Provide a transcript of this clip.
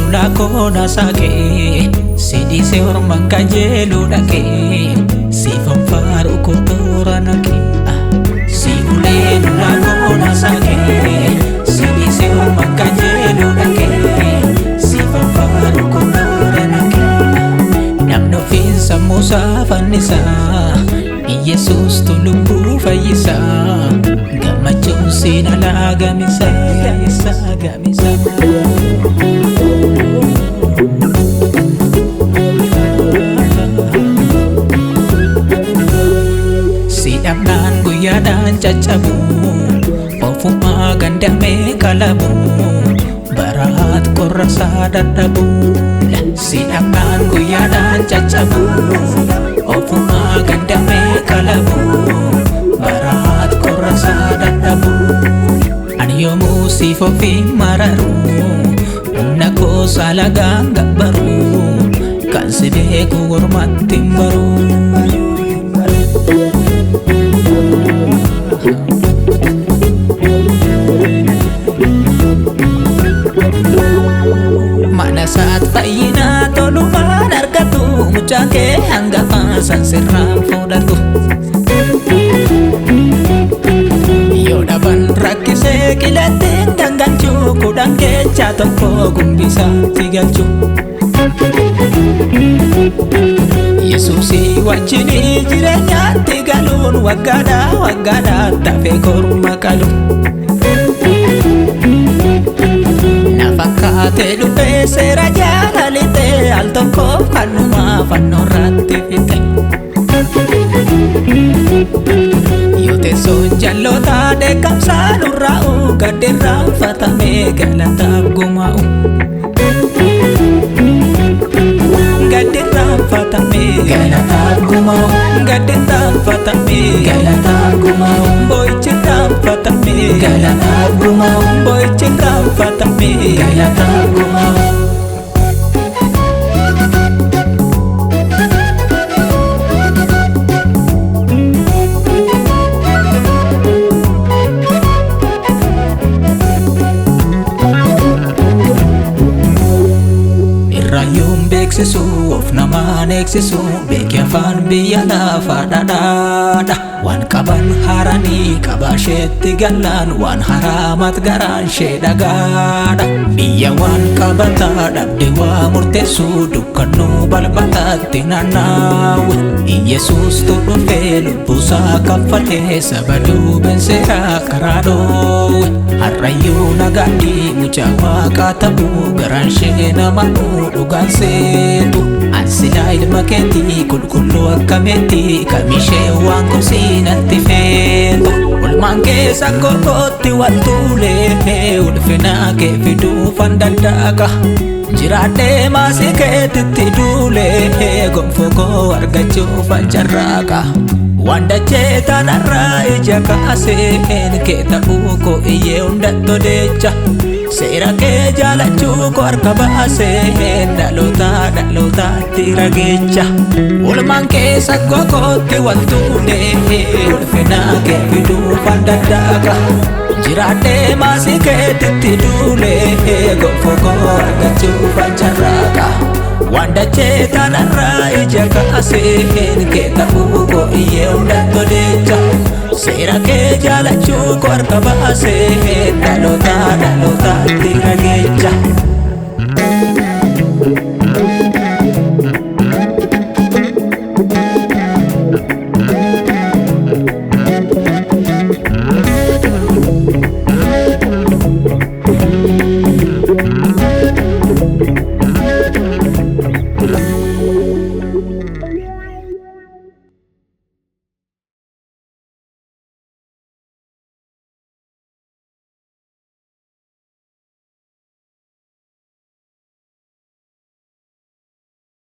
lula kona sake Sidi se orman kajelu dake Si fanfaru kotora nake Si ule lula kona sake Sidi se orman kajelu dake Si fanfaru kotora nake Namno finsa musa fanisa Yesus tulumbu fayyisa Gammachuun sinala gamisa Gamisa gamisa Sidhamnaan guyyaadhaan caccabu Ofuma gandamee qalabu Baraat qorrasaa dadhabu Sidhamnaan guyyaadhaan caccabu Ofuma gandamee qalabu Baraat qorrasaa dadhabu Ani yoomuu siif ofii mararu Humna koo salagaan gabbaru Kan si beeku ormatti hin baru Mana saat fayyinaa tolumaan argatu Mucaa kee hangafaa san sirraan fudhatu Yoo dhaban rakkisee qilatteen gangalchuu Kudhan keechaa tokko gumbisaatti galchu Yesuusii wajjinii jireenyaatti galuun Waggaadhaa waggaadhaa tafee korma qalu Fakkaatee dhufee seera jaalalitee Al tokkoof kannumaa fannoo irratti fixe Yoo teessoon jallootaa dheekkamsaa nurraa'u Gaddeerraa uffatamee galataaf gumaa'u Gaddeerraa uffatamee galataaf gumaa'u Gaddeerraa uffatamee galataaf gumaa'u Boo'ichirraa uffatamee galataaf gumaa'u Boo'ichirraa uffatamee galataaf gumaa'u beeksisu of namaan eegsisu beeki afaan biyya lafaa dhadhaadha waan qaban haranii qabaasheetti gallaan waan haraamat garaan shee dhagaadha biyya waan qabataa dhabde waa murteessu dukkannuu balbataatti naannaawu Yesuustu dhufee lubbuusaa kaffalee saba duubeen seeraa karaa dhoowwe harrayyuu nagaadhii mucaa waaqaa ta'uu garaan shee namanuu dhugaan seetu ansilaa ilma keetii qulqulluu akkameetti kamishee waan gosinatti feetu ulmaan keessa kokootti waltuulee ulfinaa kee fiduufan daddaaqa jiraadhee maasii keetitti duulee gonfoo koo argachuufan carraaqa waan dachee tanarraa ija kaaseen kee ta'uu koo iyyee hundatto deecha seera kee jaalachuu koo harka baaseen dhalootaatti rageecha ulmaan keessa kokootti waltuulee ulfinaa kee fiduufan daddaaqa jiraadhee maasii keetitti duulee gonfoo koo argachuufan carraaqa waan dachee tanarraa ija kaaseen kee ta'uu koo iyyee hundatto deecha seera kee jaalachuu koo harka baaseen dhalootaatti rageecha